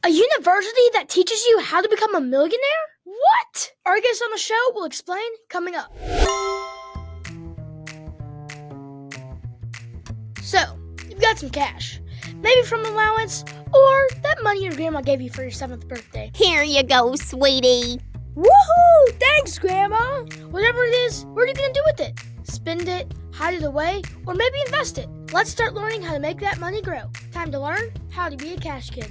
A university that teaches you how to become a millionaire? What? Our guest on the show will explain coming up. So, you've got some cash. Maybe from allowance, or that money your grandma gave you for your 7th birthday. Here you go, sweetie. Woohoo! Thanks, Grandma! Whatever it is, what are you gonna do with it? Spend it, hide it away, or maybe invest it. Let's start learning how to make that money grow. Time to learn how to be a cash kid.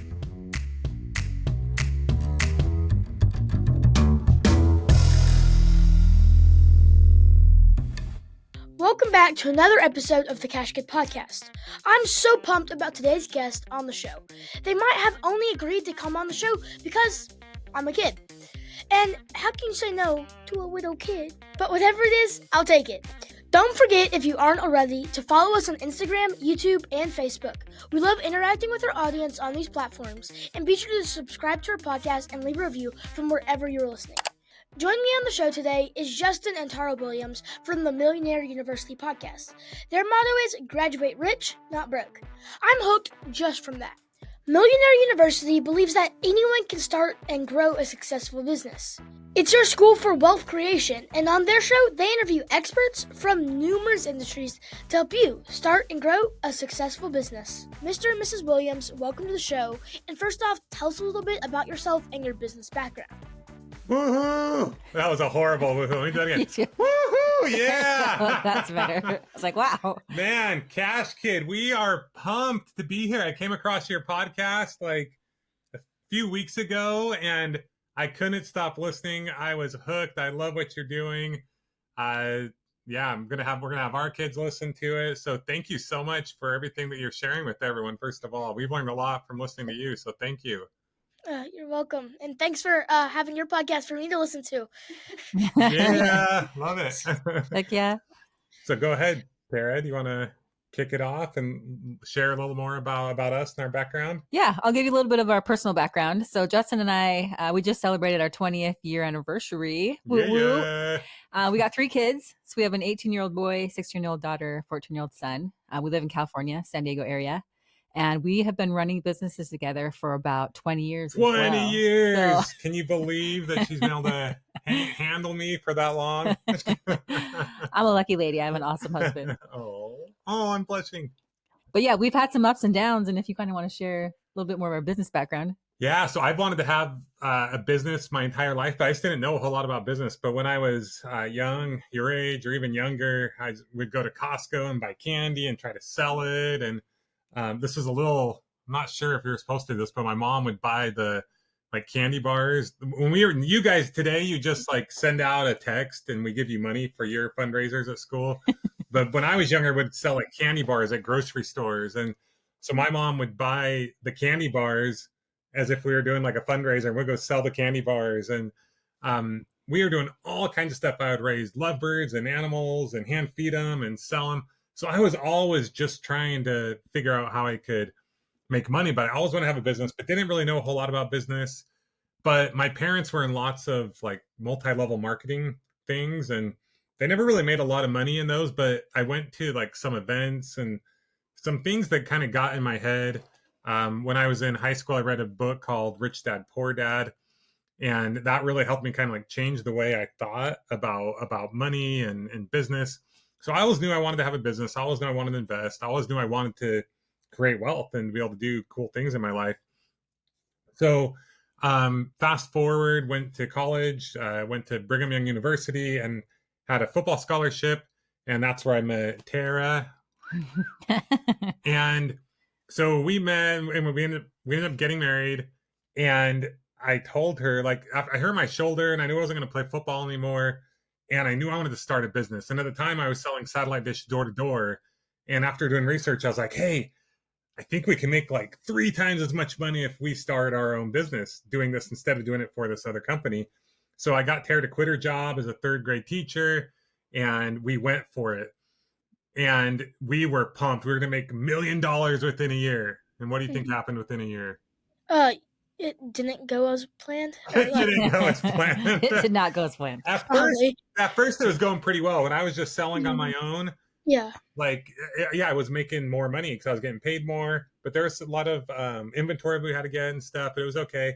Welcome back to another episode of the Cash Kid Podcast. I'm so pumped about today's guest on the show. They might have only agreed to come on the show because I'm a kid. And how can you say no to a widow kid? But whatever it is, I'll take it. Don't forget, if you aren't already, to follow us on Instagram, YouTube, and Facebook. We love interacting with our audience on these platforms, and be sure to subscribe to our podcast and leave a review from wherever you're listening. Joining me on the show today is Justin and Taro Williams from the Millionaire University Podcast. Their motto is graduate rich, not broke. I'm hooked just from that. Millionaire University believes that anyone can start and grow a successful business. It's your school for wealth creation, and on their show, they interview experts from numerous industries to help you start and grow a successful business. Mr. and Mrs. Williams, welcome to the show. And first off, tell us a little bit about yourself and your business background. Woohoo! That was a horrible woohoo. Let me do that again. Woohoo! Yeah! That's better. I was like, wow. Man, Cash Kid, we are pumped to be here. I came across your podcast like a few weeks ago and I couldn't stop listening. I was hooked. I love what you're doing. We're gonna have our kids listen to it. So thank you so much for everything that you're sharing with everyone. First of all, we've learned a lot from listening to you. So thank you. You're welcome. And thanks for having your podcast for me to listen to. Yeah, love it. Heck yeah. So go ahead, Tara. Do you want to kick it off and share a little more about us and our background? Yeah, I'll give you a little bit of our personal background. So Justin and I, we just celebrated our 20th year anniversary. Woo woo. We got 3 kids. So we have an 18-year-old boy, 16-year-old daughter, 14-year-old son. We live in California, San Diego area. And we have been running businesses together for about 20 years. 20 years. So... Can you believe that she's been able to handle me for that long? I'm a lucky lady. I have an awesome husband. Oh, I'm blushing. But yeah, we've had some ups and downs. And if you kind of want to share a little bit more of our business background. Yeah, so I've wanted to have a business my entire life, but I just didn't know a whole lot about business. But when I was young, your age, or even younger, I would go to Costco and buy candy and try to sell it. And this is a little, I'm not sure if you're supposed to do this, but my mom would buy the candy bars. When we were, you guys today, you just send out a text and we give you money for your fundraisers at school. But when I was younger, I would sell candy bars at grocery stores. And so my mom would buy the candy bars as if we were doing a fundraiser, and we'd go sell the candy bars. And we were doing all kinds of stuff. I would raise lovebirds and animals and hand feed them and sell them. So I was always just trying to figure out how I could make money, but I always want to have a business, but didn't really know a whole lot about business. But my parents were in lots of multi-level marketing things, and they never really made a lot of money in those. But I went to some events and some things that kind of got in my head. When I was in high school, I read a book called Rich Dad, Poor Dad. And that really helped me kind of change the way I thought about money and business. So I always knew I wanted to have a business. I always knew I wanted to invest. I always knew I wanted to create wealth and be able to do cool things in my life. So fast forward, went to college, went to Brigham Young University and had a football scholarship. And that's where I met Tara. And so we met and we ended up getting married. And I told her, I hurt my shoulder and I knew I wasn't going to play football anymore. And I knew I wanted to start a business. And at the time I was selling satellite dish door to door. And after doing research, I was like, hey, I think we can make 3 times as much money if we start our own business doing this instead of doing it for this other company. So I got Tara to quit her job as a 3rd grade teacher and we went for it. And we were pumped. We were going to make $1 million within a year. And what do you think happened within a year? It didn't go as planned. It didn't go as planned. It did not go as planned. At first it was going pretty well. When I was just selling on my own, yeah, I was making more money because I was getting paid more. but there was a lot of inventory we had to get and stuff, but it was okay.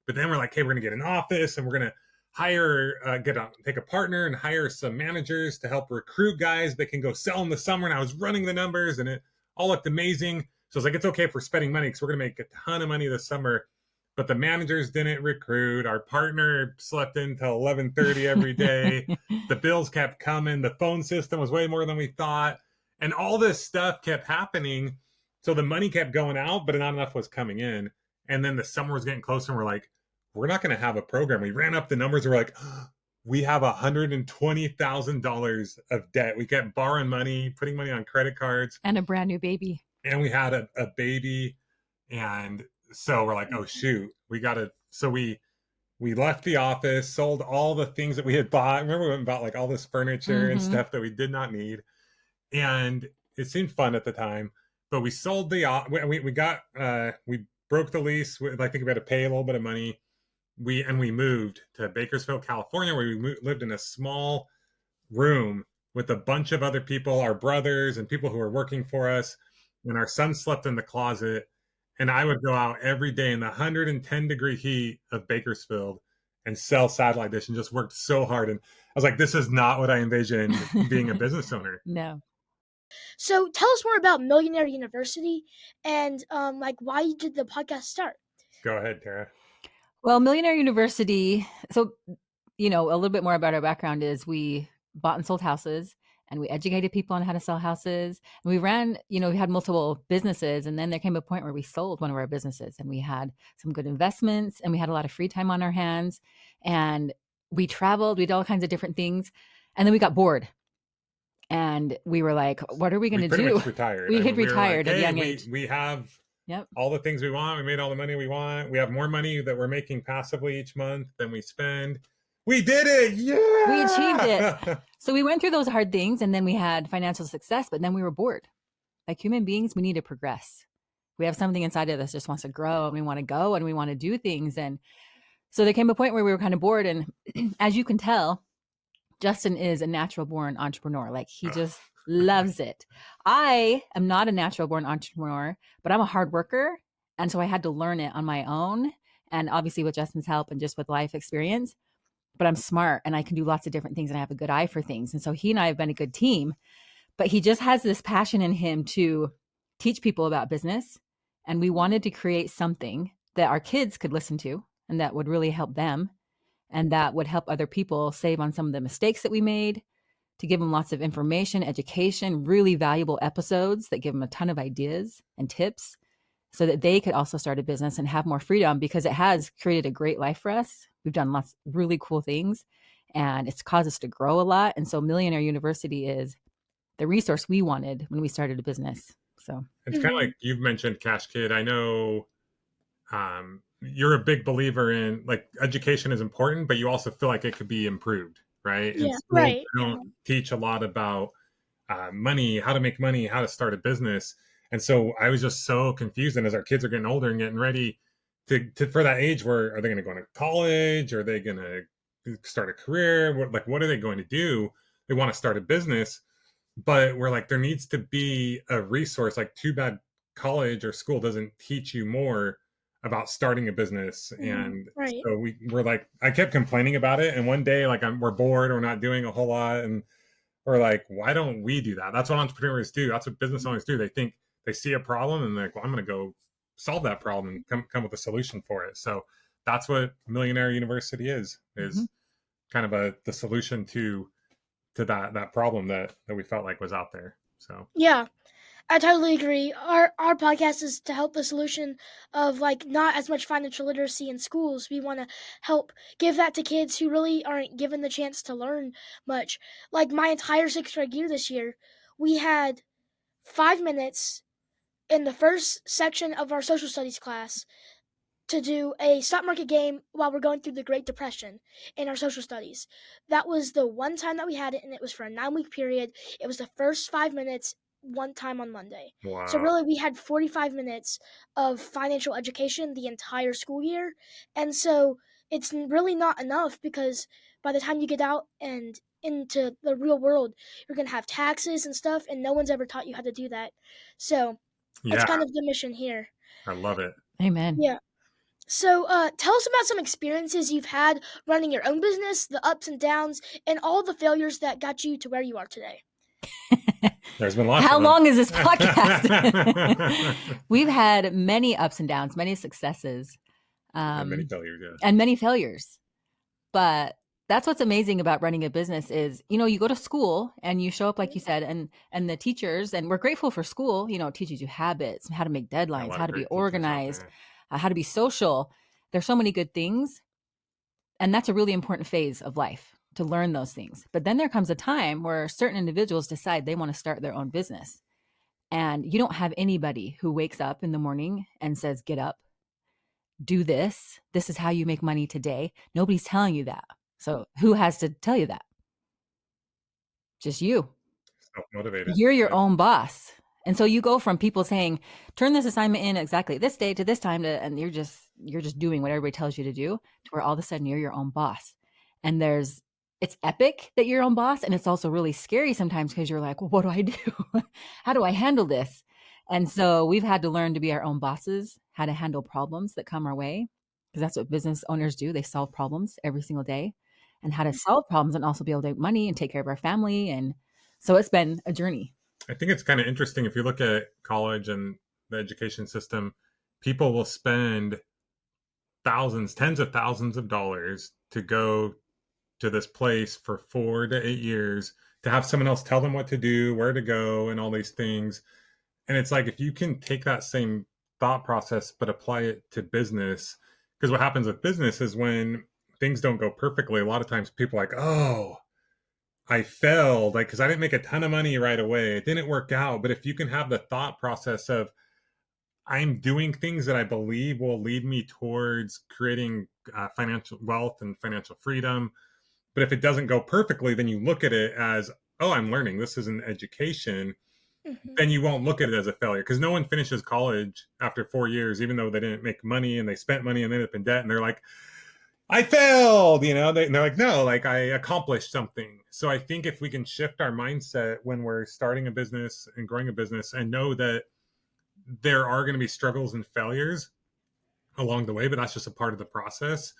But then we're like, hey, we're going to get an office and we're going to hire, take a partner and hire some managers to help recruit guys that can go sell in the summer. And I was running the numbers and it all looked amazing. So I was like, it's okay if we're spending money because we're going to make a ton of money this summer. But the managers didn't recruit. Our partner slept until 11:30 every day. The bills kept coming. The phone system was way more than we thought. And all this stuff kept happening. So the money kept going out, but not enough was coming in. And then the summer was getting closer and we're like, we're not going to have a program. We ran up the numbers. We're like, we have $120,000 of debt. We kept borrowing money, putting money on credit cards. And a brand new baby. And we had a baby. And so we're like, oh shoot, we gotta. So we left the office, sold all the things that we had bought. Remember, we went and bought like all this furniture and stuff that we did not need, and it seemed fun at the time. But we sold the we broke the lease. I think we had to pay a little bit of money. We moved to Bakersfield, California, where we lived in a small room with a bunch of other people, our brothers and people who were working for us, and our son slept in the closet. And I would go out every day in the 110-degree heat of Bakersfield and sell satellite dish and just worked so hard. And I was like, this is not what I envisioned being a business owner. No. So tell us more about Millionaire University and like why did the podcast start? Go ahead, Tara. Well, Millionaire University, so, a little bit more about our background is we bought and sold houses. And we educated people on how to sell houses. And we ran, we had multiple businesses. And then there came a point where we sold one of our businesses and we had some good investments and we had a lot of free time on our hands. And we traveled, we did all kinds of different things. And then we got bored. And we were like, what are we going to do? Retired. We had retired at a young age. We have all the things we want. We made all the money we want. We have more money that we're making passively each month than we spend. We did it. Yeah. We achieved it. So we went through those hard things and then we had financial success, but then we were bored. Like human beings, we need to progress. We have something inside of us that just wants to grow and we want to go and we want to do things. And so there came a point where we were kind of bored. And as you can tell, Justin is a natural born entrepreneur. Like he just loves it. I am not a natural born entrepreneur, but I'm a hard worker. And so I had to learn it on my own. And obviously with Justin's help and just with life experience. But I'm smart and I can do lots of different things and I have a good eye for things. And so he and I have been a good team, but he just has this passion in him to teach people about business. And we wanted to create something that our kids could listen to and that would really help them and that would help other people save on some of the mistakes that we made, to give them lots of information, education, really valuable episodes that give them a ton of ideas and tips so that they could also start a business and have more freedom, because it has created a great life for us. We've done lots of really cool things and it's caused us to grow a lot. And so Millionaire University is the resource we wanted when we started a business. So it's kind of like you've mentioned Cash Kid. I know you're a big believer in like education is important, but you also feel like it could be improved, right? Yeah, right. They don't teach a lot about money, how to make money, how to start a business. And so I was just so confused. And as our kids are getting older and getting ready to for that age where are they going to go to college? Are they going to start a career? What are they going to do? They want to start a business, but we're like, there needs to be a resource. Like, too bad college or school doesn't teach you more about starting a business. And so we're like, I kept complaining about it. And one day, like, we're bored, we're not doing a whole lot. And we're like, why don't we do that? That's what entrepreneurs do. That's what business owners do. They think they see a problem and they're like, well, I'm going to go solve that problem and come with a solution for it. So that's what Millionaire University is kind of the solution to that problem that we felt like was out there. So yeah, I totally agree. Our podcast is to help the solution of like not as much financial literacy in schools. We want to help give that to kids who really aren't given the chance to learn much. Like my entire 6th grade year this year, we had 5 minutes in the first section of our social studies class to do a stock market game while we're going through the Great Depression in our social studies. That was the one time that we had it, and it was for a 9-week period. It was the first 5 minutes, one time on Monday. Wow. So really we had 45 minutes of financial education the entire school year. And so it's really not enough, because by the time you get out and into the real world, you're going to have taxes and stuff, and no one's ever taught you how to do that. So It's Yeah, kind of the mission here. I love it. Amen. Yeah. So, tell us about some experiences you've had running your own business, the ups and downs, and all the failures that got you to where you are today. There's been lots How of them. long is this podcast? We've had many ups and downs, many successes, And many failures, yeah. and many failures. But that's what's amazing about running a business is, you go to school and you show up, like you said, and the teachers, and we're grateful for school, it teaches you habits, how to make A deadlines, lot how of to be great teachers out organized, there. how to be social. There's so many good things. And that's a really important phase of life, to learn those things. But then there comes a time where certain individuals decide they want to start their own business. And you don't have anybody who wakes up in the morning and says, get up, do this. This is how you make money today. Nobody's telling you that. So who has to tell you that? Just you. Self-motivated. You're your own boss. And so you go from people saying, turn this assignment in exactly this day to this time, and you're just doing what everybody tells you to do, to where all of a sudden you're your own boss. And it's epic that you're your own boss. And it's also really scary sometimes, because you're like, well, what do I do? How do I handle this? And so we've had to learn to be our own bosses, how to handle problems that come our way, because that's what business owners do. They solve problems every single day, and how to solve problems and also be able to make money and take care of our family. And so it's been a journey. I think it's kind of interesting if you look at college and the education system, people will spend thousands, tens of thousands of dollars to go to this place for 4 to 8 years to have someone else tell them what to do, where to go, and all these things. And it's like, if you can take that same thought process but apply it to business, because what happens with business is when things don't go perfectly, a lot of times people are like, oh, I failed, like, because I didn't make a ton of money right away. It didn't work out. But if you can have the thought process of, I'm doing things that I believe will lead me towards creating financial wealth and financial freedom. But if it doesn't go perfectly, then you look at it as, oh, I'm learning. This is an education. Then you won't look at it as a failure, because no one finishes college after 4 years, even though they didn't make money and they spent money and ended up in debt. And they're like, I failed, and they're like, no, like, I accomplished something. So I think if we can shift our mindset when we're starting a business and growing a business, and know that there are going to be struggles and failures along the way, but that's just a part of the process.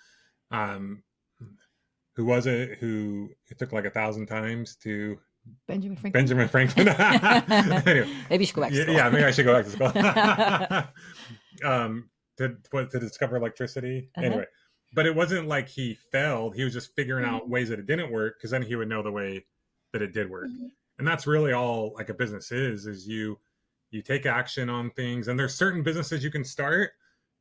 Who was it who it took like 1,000 times to Benjamin Franklin. Anyway, Maybe you should go back to school. Yeah, maybe I should go back to school. To discover electricity. Anyway, but it wasn't like he failed. He was just figuring out ways that it didn't work, because then he would know the way that it did work. And that's really all like a business is you take action on things. And there's certain businesses you can start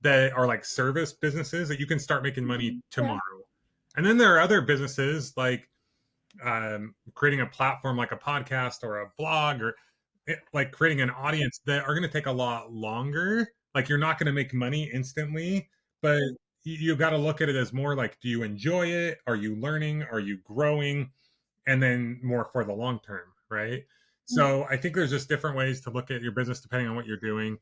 that are like service businesses that you can start making money tomorrow. And then there are other businesses like creating a platform like a podcast or a blog, or like creating an audience, that are going to take a lot longer. Like, you're not going to make money instantly, but you've got to look at it as more like, do you enjoy it? Are you learning? Are you growing? And then more for the long term, right? So I think there's just different ways to look at your business depending on what you're doing.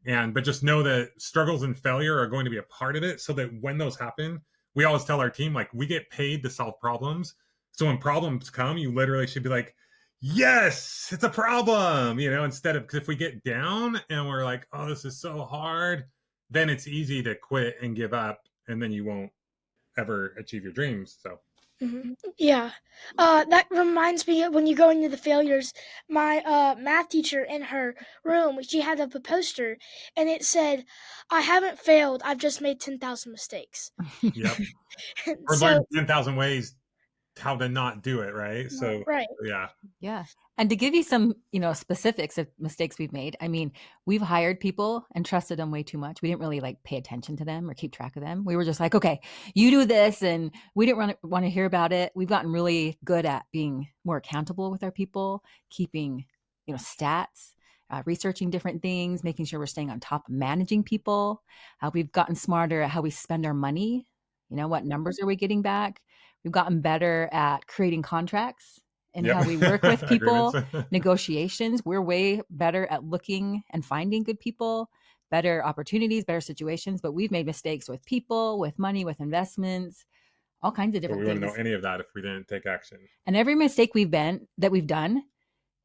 But just know that struggles and failure are going to be a part of it, so that when those happen, we always tell our team, like, we get paid to solve problems. So when problems come, you literally should be like, yes, it's a problem, instead of, because if we get down and we're like, oh, this is so hard, then it's easy to quit and give up, and then you won't ever achieve your dreams. So. Yeah. That reminds me, when you go into the failures, my math teacher, in her room, she had up a poster, and it said, I haven't failed, I've just made 10,000 mistakes. Yep. Or learn 10,000 ways how to not do it, right? So right. Yeah. And to give you some, specifics of mistakes we've made, I mean, we've hired people and trusted them way too much. We didn't really pay attention to them or keep track of them. We were just like, okay, you do this, and we didn't want to hear about it. We've gotten really good at being more accountable with our people, keeping, stats, researching different things, making sure we're staying on top of managing people. We've gotten smarter at how we spend our money. What numbers are we getting back? We've gotten better at creating contracts and how we work with people, negotiations. We're way better at looking and finding good people, better opportunities, better situations. But we've made mistakes with people, with money, with investments, all kinds of different things. We wouldn't know any of that if we didn't take action. And every mistake that we've done,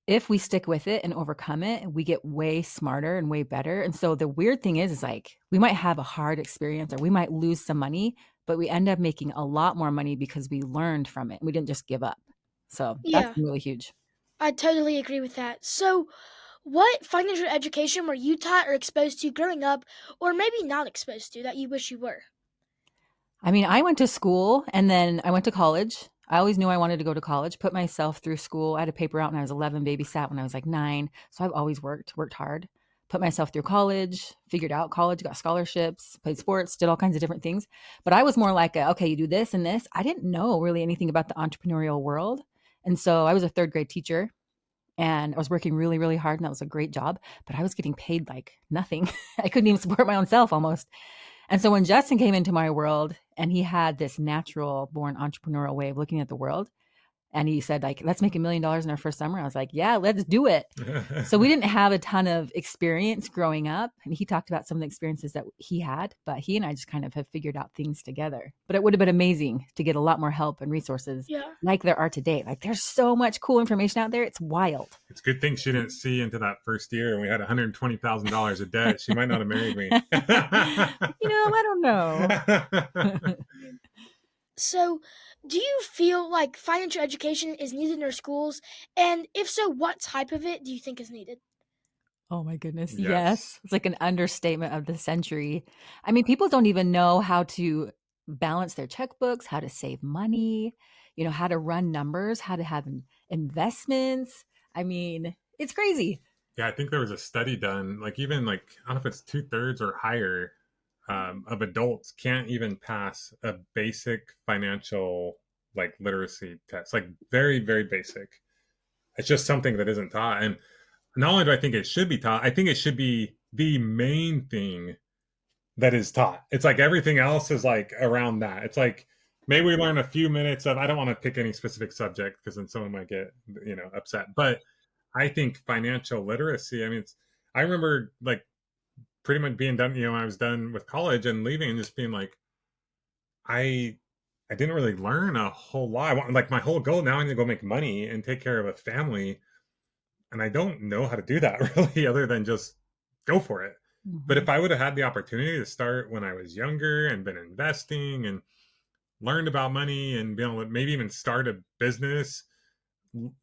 if we stick with it and overcome it, we get way smarter and way better. And so the weird thing is like, we might have a hard experience or we might lose some money, but we end up making a lot more money because we learned from it. We didn't just give up. So that's Yeah, really huge. I totally agree with that. So, what financial education were you taught or exposed to growing up, or maybe not exposed to that you wish you were? I mean, I went to school and then I went to college. I always knew I wanted to go to college, put myself through school. I had a paper out when I was 11, babysat when I was like 9. So I've always worked hard, put myself through college, figured out college, got scholarships, played sports, did all kinds of different things. But I was more like, okay, you do this and this. I didn't know really anything about the entrepreneurial world. And so I was a 3rd grade teacher and I was working really, really hard and that was a great job, but I was getting paid like nothing. I couldn't even support my own self almost. And so when Justin came into my world and he had this natural born entrepreneurial way of looking at the world, and he said like, let's make $1 million in our first summer. I was like, yeah, let's do it. So we didn't have a ton of experience growing up. And he talked about some of the experiences that he had, but he and I just kind of have figured out things together. But it would have been amazing to get a lot more help and resources Yeah. like there are today. Like there's so much cool information out there. It's wild. It's a good thing she didn't see into that first year and we had $120,000 of debt. She might not have married me. I don't know. So, do you feel like financial education is needed in our schools? And if so, what type of it do you think is needed? Oh my goodness. Yes. Yes. It's like an understatement of the century. I mean, people don't even know how to balance their checkbooks, how to save money, how to run numbers, how to have investments. I mean, it's crazy. Yeah, I think there was a study done, like even like, I don't know if it's 2/3 or higher of adults can't even pass a basic financial like literacy test, like very, very basic. It's just something that isn't taught. And not only do I think it should be taught, I think it should be the main thing that is taught. It's like everything else is like around that. It's like maybe we learn a few minutes of, I don't want to pick any specific subject because then someone might get, upset. But I think financial literacy, I mean, I remember like pretty much being done, when I was done with college and leaving and just being like, I didn't really learn a whole lot. I want, like, my whole goal now, I need to go make money and take care of a family. And I don't know how to do that really, other than just go for it. But if I would have had the opportunity to start when I was younger and been investing and learned about money and be able to maybe even start a business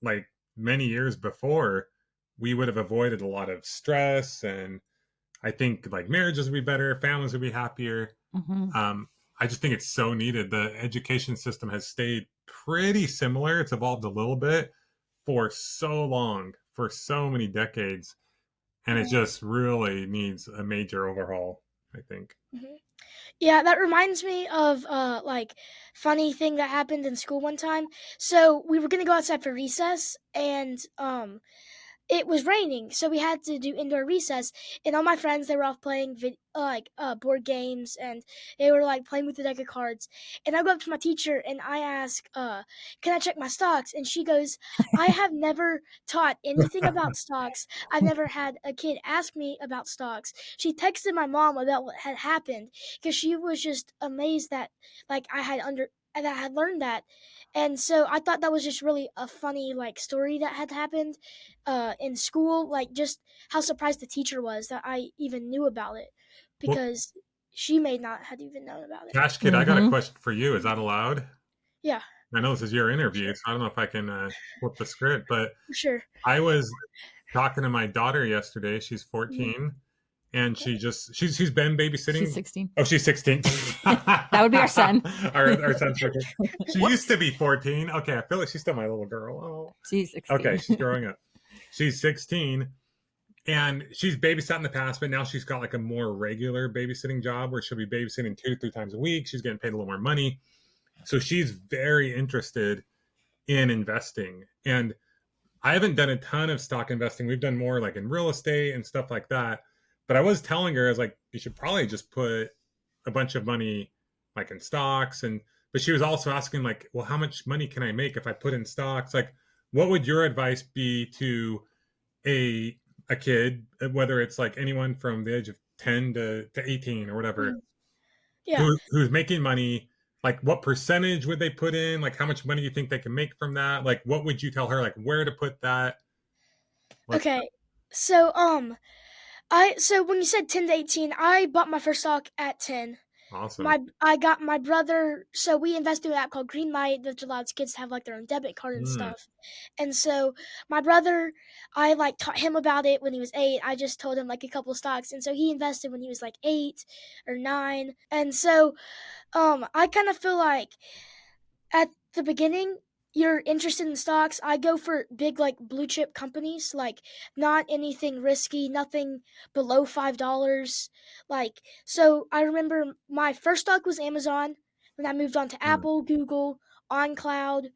like many years before, we would have avoided a lot of stress. And I think like marriages would be better, families would be happier. I just think it's so needed. The education system has stayed pretty similar. It's evolved a little bit for so long, for so many decades. And it just really needs a major overhaul, I think. Yeah, that reminds me of like funny thing that happened in school one time. So we were gonna go outside for recess, and it was raining, so we had to do indoor recess. And all my friends, they were off playing board games, and they were like playing with the deck of cards. And I go up to my teacher and I ask, "Can I check my stocks?" And she goes, "I have never taught anything about stocks. I've never had a kid ask me about stocks." She texted my mom about what had happened because she was just amazed that like I had learned that. And so I thought that was just really a funny like story that had happened in school, like just how surprised the teacher was that I even knew about it, because she may not have even known about it. Cash Kid, I got a question for you. Is that allowed? Yeah. I know this is your interview, so I don't know if I can flip the script, but For sure. I was talking to my daughter yesterday. She's 14. And she's been babysitting. She's 16. Oh, she's 16. That would be our son. our son's 14. She used to be 14. Okay, I feel like she's still my little girl. Oh. She's 16. Okay, she's growing up. She's 16. And she's babysat in the past, but now she's got like a more regular babysitting job where she'll be babysitting 2 to 3 times a week. She's getting paid a little more money. So she's very interested in investing. And I haven't done a ton of stock investing. We've done more like in real estate and stuff like that. But I was telling her, I was like, you should probably just put a bunch of money like in stocks. But she was also asking like, well, how much money can I make if I put in stocks? Like, what would your advice be to a kid, whether it's like anyone from the age of 10 to 18 or whatever, who's making money? Like, what percentage would they put in? Like, how much money do you think they can make from that? Like, what would you tell her, like, where to put that Okay. So so when you said 10 to 18, I bought my first stock at 10. Awesome. I got my brother, so we invested in an app called Greenlight that allows kids to have like their own debit card and stuff. And so my brother, I like taught him about it when he was 8. I just told him like a couple of stocks, and so he invested when he was like 8 or 9. And so I kind of feel like at the beginning you're interested in stocks. I go for big like blue chip companies, like not anything risky, nothing below $5. Like, so I remember my first stock was Amazon, then I moved on to Apple, Google, OnCloud.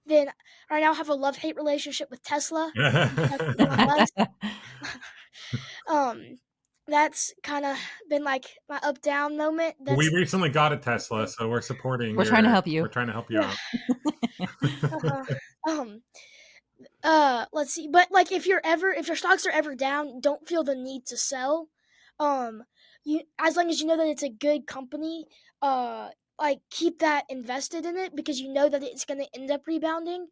Then right now I have a love-hate relationship with Tesla. Elon Musk. That's kind of been like my up down moment. We recently got a Tesla, so we're supporting. We're trying to help you. We're trying to help you out. Let's see. But like if your stocks are ever down, don't feel the need to sell. You, as long as you know that it's a good company, like keep that invested in it because you know that it's going to end up rebounding.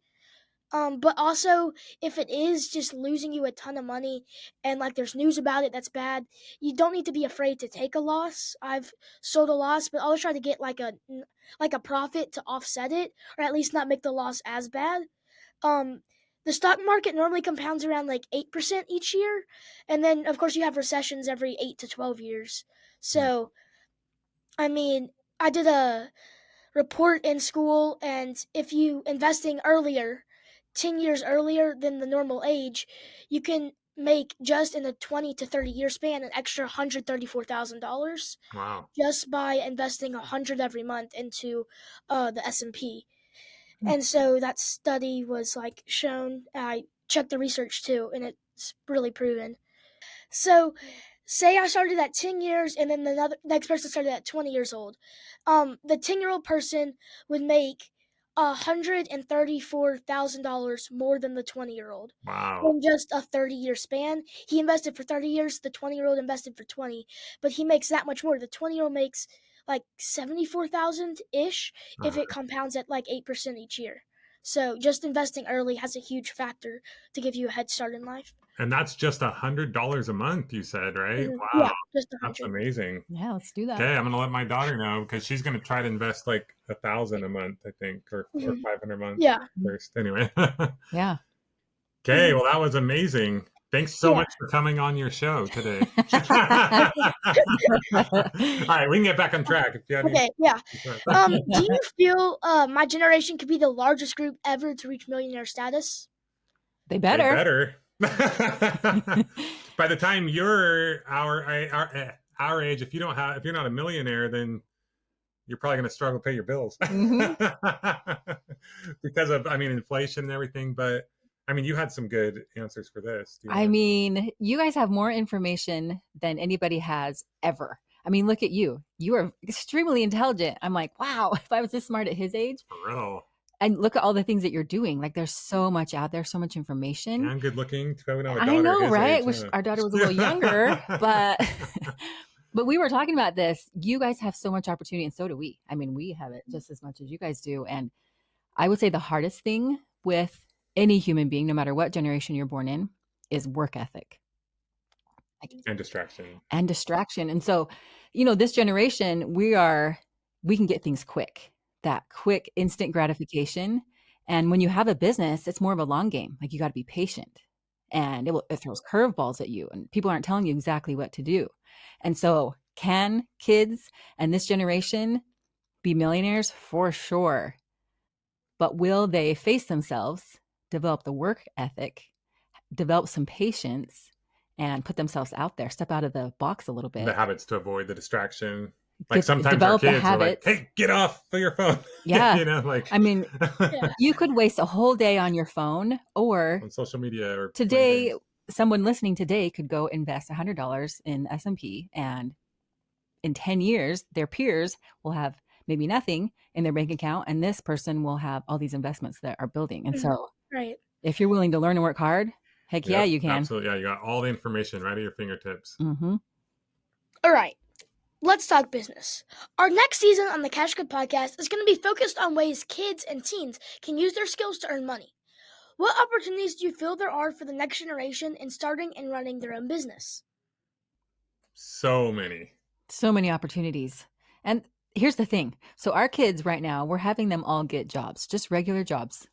But also, if it is just losing you a ton of money and like there's news about it that's bad, you don't need to be afraid to take a loss. I've sold a loss, but always try to get like a profit to offset it, or at least not make the loss as bad. The stock market normally compounds around like 8% each year, and then of course you have recessions every 8 to 12 years. So, I mean, I did a report in school, and if you investing earlier, 10 years earlier than the normal age, you can make just in a 20 to 30 year span an extra $134,000. Wow. Just by investing 100 every month into the S&P. And so that study was like shown. I checked the research too, and it's really proven. So say I started at 10 years and then the next person started at 20 years old. The 10-year-old person would make $134,000 more than the 20-year-old. Wow. In just a 30-year span. He invested for 30 years, the 20-year-old invested for 20, but he makes that much more. The 20-year-old makes like 74,000-ish if it compounds at like 8% each year. So just investing early has a huge factor to give you a head start in life. And that's just $100 a month, you said, right? Mhm. Wow. Yeah, just 100. That's amazing. Yeah, let's do that. Okay, I'm gonna let my daughter know because she's gonna try to invest like $1,000 a month, I think, or 500 a month. Yeah. First, anyway. Yeah. Okay, well, that was amazing. Thanks so much for coming on your show today. All right, we can get back on track. If you have Okay, yeah. Do you feel my generation could be the largest group ever to reach millionaire status? They better. By the time you're our age, if you're not a millionaire, then you're probably going to struggle to pay your bills because of inflation and everything. But you had some good answers for this. You guys have more information than anybody has ever. Look at you. You are extremely intelligent. I'm like, wow, if I was this smart at his age. For real. And look at all the things that you're doing. Like there's so much out there, so much information. And I'm good looking. I know, right? Wish our daughter was a little younger, but we were talking about this. You guys have so much opportunity, and so do we. We have it just as much as you guys do. And I would say the hardest thing with any human being, no matter what generation you're born in, is work ethic. And distraction. And so, this generation, we can get things quick. That quick instant gratification. And when you have a business, it's more of a long game. Like you got to be patient, and it throws curveballs at you, and people aren't telling you exactly what to do. And so can kids and this generation be millionaires? For sure. But will they face themselves, develop the work ethic, develop some patience, and put themselves out there, step out of the box a little bit? The habits to avoid the distraction. Like sometimes our develop the kids are like, habits. hey, get off of your phone. Yeah. Yeah. You could waste a whole day on your phone or on social media. Or today, someone listening today could go invest $100 in S&P, and in 10 years, their peers will have maybe nothing in their bank account, and this person will have all these investments that are building. And so if you're willing to learn and work hard, heck yeah, you can. Absolutely. Yeah, you got all the information right at your fingertips. Mm-hmm. All right. Let's talk business. Our next season on the Cash Good Podcast is going to be focused on ways kids and teens can use their skills to earn money. What opportunities do you feel there are for the next generation in starting and running their own business? So many. So many opportunities. And here's the thing. So our kids right now, we're having them all get jobs, just regular jobs,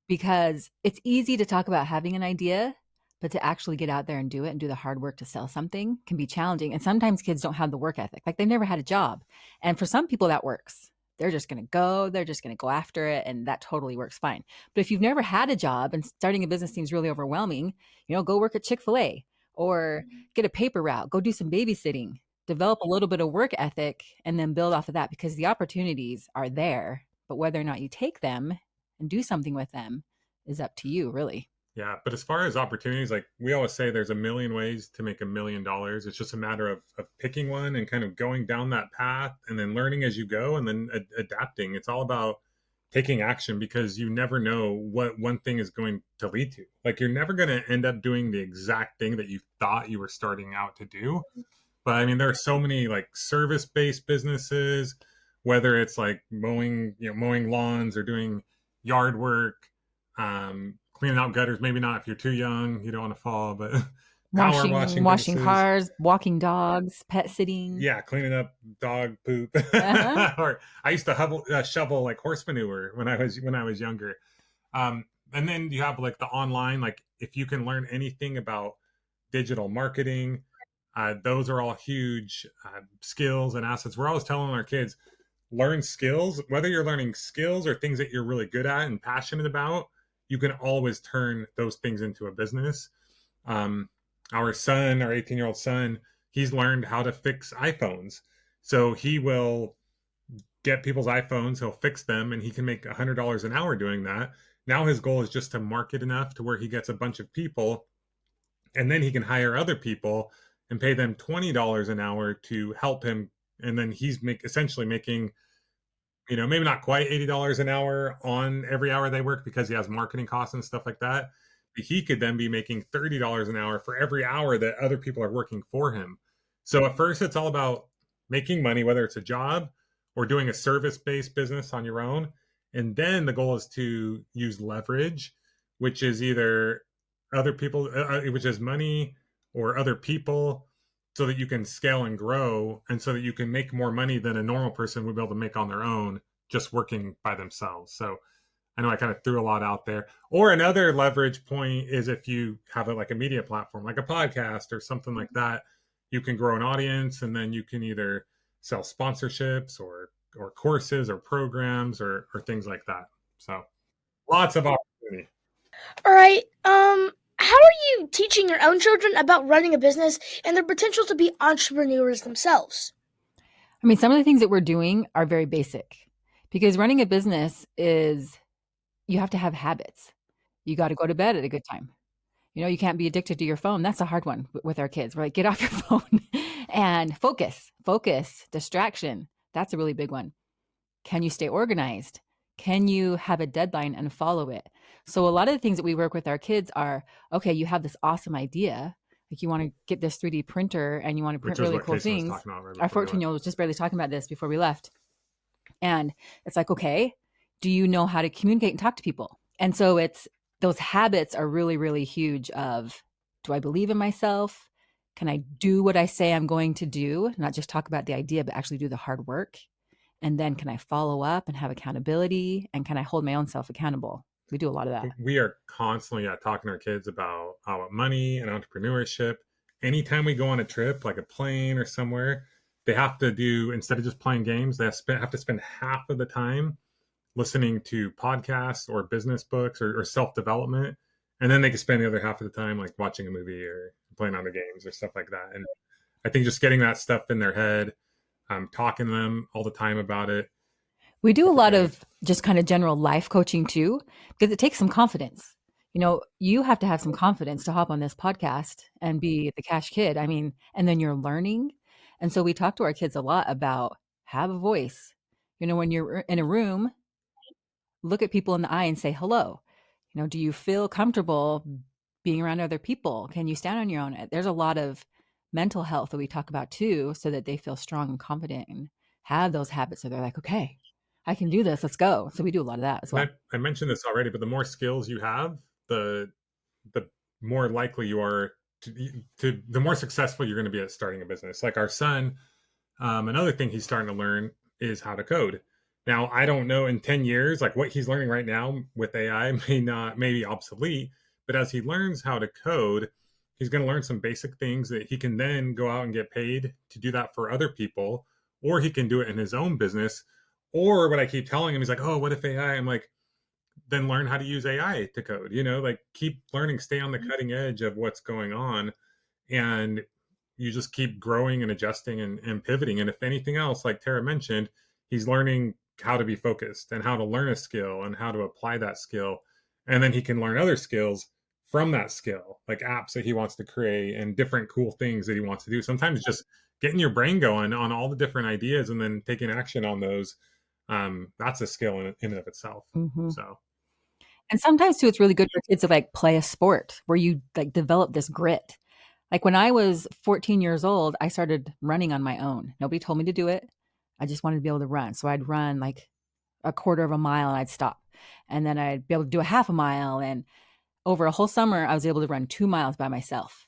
because it's easy to talk about having an idea, but to actually get out there and do it and do the hard work to sell something can be challenging. And sometimes kids don't have the work ethic. Like they've never had a job. And for some people that works. They're just going to go after it. And that totally works fine. But if you've never had a job and starting a business seems really overwhelming, go work at Chick-fil-A or get a paper route, go do some babysitting, develop a little bit of work ethic, and then build off of that, because the opportunities are there. But whether or not you take them and do something with them is up to you, really. Yeah, but as far as opportunities, like we always say, there's a million ways to make $1 million. It's just a matter of picking one and kind of going down that path and then learning as you go and then adapting. It's all about taking action, because you never know what one thing is going to lead to. Like you're never going to end up doing the exact thing that you thought you were starting out to do. But I mean, there are so many like service-based businesses, whether it's like mowing lawns or doing yard work, cleaning out gutters. Maybe not if you're too young, you don't want to fall, but washing cars, walking dogs, pet sitting. Yeah, cleaning up dog poop. Or I used to shovel like horse manure when I was younger. And then you have like the online, like if you can learn anything about digital marketing, those are all huge skills and assets. We're always telling our kids, learn skills, whether you're learning skills or things that you're really good at and passionate about, you can always turn those things into a business. Our 18-year-old son, he's learned how to fix iPhones. So he will get people's iPhones, he'll fix them, and he can make $100 an hour doing that. Now his goal is just to market enough to where he gets a bunch of people, and then he can hire other people and pay them $20 an hour to help him. And then he's essentially making, maybe not quite $80 an hour on every hour they work, because he has marketing costs and stuff like that. But he could then be making $30 an hour for every hour that other people are working for him. So at first it's all about making money, whether it's a job or doing a service-based business on your own. And then the goal is to use leverage, which is either other people, which is money or other people, so that you can scale and grow, and so that you can make more money than a normal person would be able to make on their own, just working by themselves. So I know I kind of threw a lot out there. Or another leverage point is if you have like a media platform, like a podcast or something like that, you can grow an audience, and then you can either sell sponsorships or courses or programs or things like that. So lots of opportunity. All right. How are you teaching your own children about running a business and their potential to be entrepreneurs themselves? I mean, some of the things that we're doing are very basic, because running a business is, you have to have habits. You got to go to bed at a good time. You can't be addicted to your phone. That's a hard one with our kids. We're like, get off your phone and focus, distraction. That's a really big one. Can you stay organized? Can you have a deadline and follow it? So a lot of the things that we work with our kids are, okay, you have this awesome idea. Like you want to get this 3D printer and you want to print really cool things. Our 14-year-old was just barely talking about this before we left. And it's like, okay, do you know how to communicate and talk to people? And so those habits are really, really huge of, do I believe in myself? Can I do what I say I'm going to do? Not just talk about the idea, but actually do the hard work. And then can I follow up and have accountability? And can I hold my own self accountable? We do a lot of that. We are constantly talking to our kids about money and entrepreneurship. Anytime we go on a trip, like a plane or somewhere, they have to do, instead of just playing games, they have to spend half of the time listening to podcasts or business books or self-development. And then they can spend the other half of the time like watching a movie or playing on the games or stuff like that. And I think just getting that stuff in their head, talking to them all the time about it. We do a lot of just kind of general life coaching too, because it takes some confidence. You have to have some confidence to hop on this podcast and be the cash kid. I mean, and then you're learning. And so we talk to our kids a lot about, have a voice. When you're in a room, look at people in the eye and say hello. Do you feel comfortable being around other people? Can you stand on your own? There's a lot of mental health that we talk about too, so that they feel strong and confident and have those habits. So they're like, okay, I can do this. Let's go. So we do a lot of that as well. I mentioned this already, but the more skills you have, the more likely you are to the more successful you're going to be at starting a business. Like our son, another thing he's starting to learn is how to code. Now, I don't know in 10 years, like what he's learning right now with AI may be obsolete, but as he learns how to code, he's going to learn some basic things that he can then go out and get paid to do that for other people, or he can do it in his own business. Or what I keep telling him, he's like, oh, what if AI? I'm like, then learn how to use AI to code, like keep learning, stay on the cutting edge of what's going on. And you just keep growing and adjusting and pivoting. And if anything else, like Tara mentioned, he's learning how to be focused and how to learn a skill and how to apply that skill. And then he can learn other skills from that skill, like apps that he wants to create and different cool things that he wants to do. Sometimes just getting your brain going on all the different ideas and then taking action on those. That's a skill in and of itself. Mm-hmm. So. And sometimes too, it's really good for kids to like play a sport where you like develop this grit. Like when I was 14 years old, I started running on my own. Nobody told me to do it. I just wanted to be able to run. So I'd run like a quarter of a mile and I'd stop. And then I'd be able to do a half a mile. And over a whole summer, I was able to run 2 miles by myself.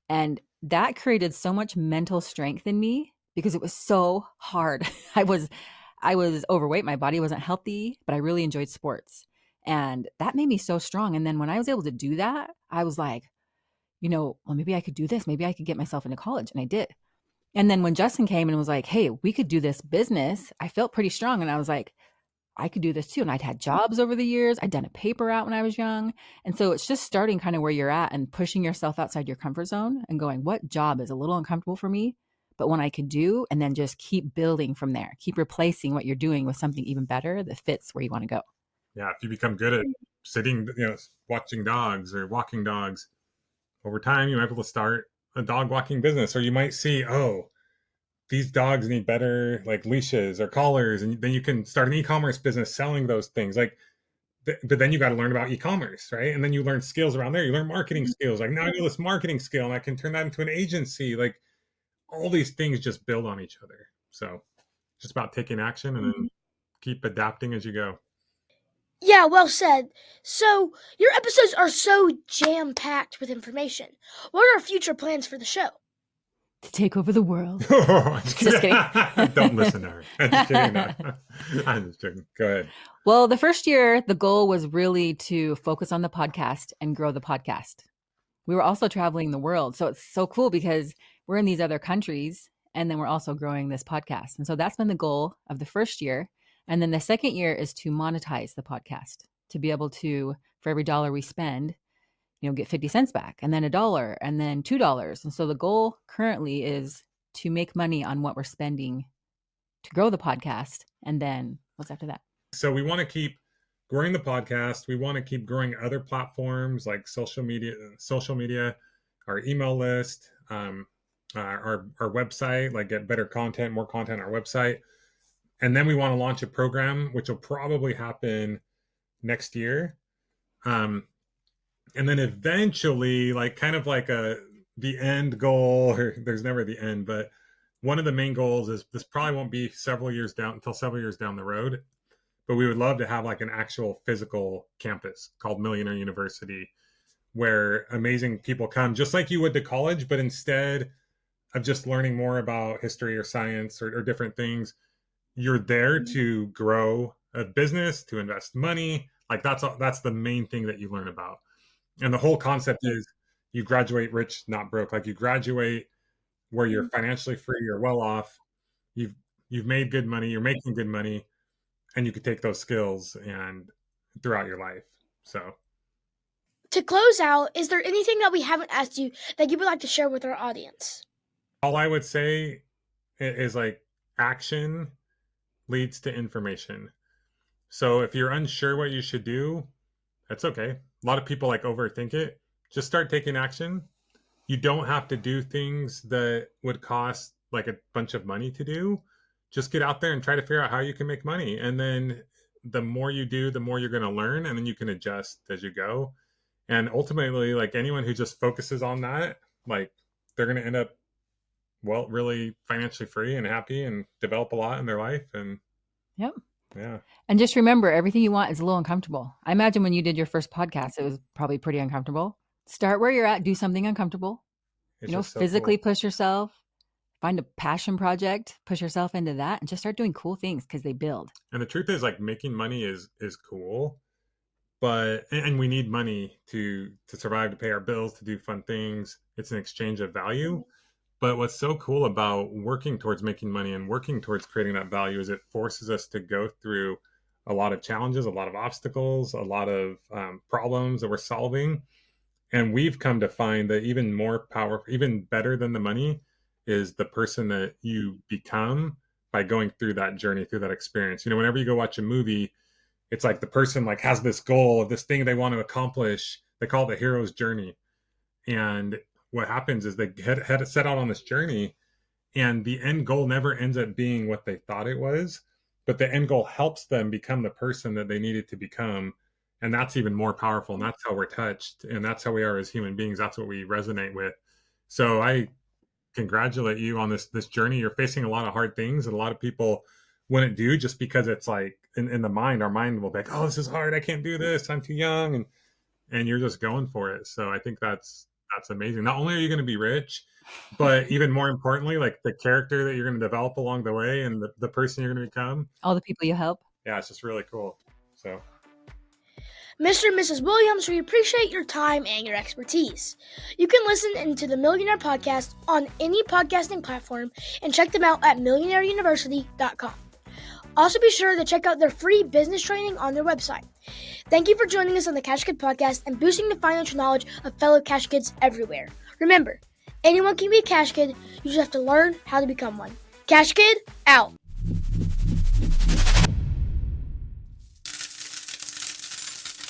And that created so much mental strength in me because it was so hard. I was overweight. My body wasn't healthy, but I really enjoyed sports. And that made me so strong. And then when I was able to do that, I was like, well, maybe I could do this. Maybe I could get myself into college. And I did. And then when Justin came and was like, hey, we could do this business, I felt pretty strong. And I was like, I could do this too. And I'd had jobs over the years. I'd done a paper out when I was young. And so it's just starting kind of where you're at and pushing yourself outside your comfort zone and going, what job is a little uncomfortable for me, but one I could do, and then just keep building from there. Keep replacing what you're doing with something even better that fits where you want to go. Yeah, if you become good at sitting, watching dogs or walking dogs, over time you might be able to start a dog walking business. Or you might see, oh, these dogs need better like leashes or collars, and then you can start an e-commerce business selling those things. Like, but then you got to learn about e-commerce, right? And then you learn skills around there. You learn marketing skills. Like, now I know this marketing skill, and I can turn that into an agency. Like, all these things just build on each other. So, just about taking action and then keep adapting as you go. Yeah, well said. So, your episodes are so jam-packed with information. What are our future plans for the show? To take over the world. Just kidding. Don't listen to her. I'm just kidding. No. I'm just kidding. Go ahead. Well, the first year, the goal was really to focus on the podcast and grow the podcast. We were also traveling the world. So it's so cool because we're in these other countries and then we're also growing this podcast. And so that's been the goal of the first year. And then the second year is to monetize the podcast, to be able to, for every dollar we spend, get 50 cents back, and then $1 and then $2. And so the goal currently is to make money on what we're spending to grow the podcast. And then what's after that? So we want to keep growing the podcast. We want to keep growing other platforms like social media, our email list, our website, like get better content, more content on our website. And then we want to launch a program, which will probably happen next year. And then eventually, like kind of like the end goal, or there's never the end, but one of the main goals is this probably won't be several years down the road, but we would love to have like an actual physical campus called Millionaire University, where amazing people come just like you would to college, but instead of just learning more about history or science or different things, you're there to grow a business, to invest money. Like that's the main thing that you learn about. And the whole concept is you graduate rich, not broke. Like you graduate where you're financially free, you're well off, you've made good money, you're making good money, and you could take those skills and throughout your life. So to close out, is there anything that we haven't asked you that you would like to share with our audience? All I would say is like action leads to information. So if you're unsure what you should do, that's okay. A lot of people like overthink it. Just start taking action. You don't have to do things that would cost like a bunch of money to do. Just get out there and try to figure out how you can make money. And then the more you do, the more you're going to learn, and then you can adjust as you go. And ultimately, like anyone who just focuses on that, like they're going to end up, well, really financially free and happy and develop a lot in their life. And yep. Yeah. And just remember, everything you want is a little uncomfortable. I imagine when you did your first podcast, it was probably pretty uncomfortable. Start where you're at, do something uncomfortable. It's just so Physically cool. push yourself, find a passion project, push yourself into that, and just start doing cool things because they build. And the truth is, like, making money is cool, but and we need money to survive, to pay our bills, to do fun things. It's an exchange of value. But what's so cool about working towards making money and working towards creating that value is it forces us to go through a lot of challenges, a lot of obstacles, a lot of problems that we're solving. And we've come to find that even more powerful, even better than the money is the person that you become by going through that journey, through that experience. Whenever you go watch a movie, it's like the person like has this goal of this thing they want to accomplish. They call it the hero's journey. And what happens is they had set out on this journey, and the end goal never ends up being what they thought it was, but the end goal helps them become the person that they needed to become. And that's even more powerful. And that's how we're touched. And that's how we are as human beings. That's what we resonate with. So I congratulate you on this journey. You're facing a lot of hard things, and a lot of people wouldn't do, just because it's like in the mind, our mind will be like, oh, this is hard. I can't do this. I'm too young. And you're just going for it. So I think that's amazing. Not only are you going to be rich, but even more importantly, like the character that you're going to develop along the way and the person you're going to become. All the people you help. Yeah, it's just really cool. So, Mr. and Mrs. Williams, we appreciate your time and your expertise. You can listen into the Millionaire Podcast on any podcasting platform and check them out at millionaireuniversity.com. Also, be sure to check out their free business training on their website. Thank you for joining us on the Cash Kid Podcast and boosting the financial knowledge of fellow Cash Kids everywhere. Remember, anyone can be a Cash Kid, you just have to learn how to become one. Cash Kid, out.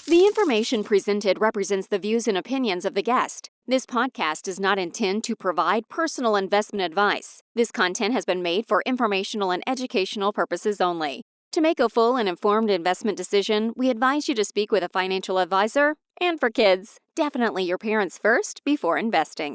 The information presented represents the views and opinions of the guest. This podcast does not intend to provide personal investment advice. This content has been made for informational and educational purposes only. To make a full and informed investment decision, we advise you to speak with a financial advisor. And for kids, definitely your parents first before investing.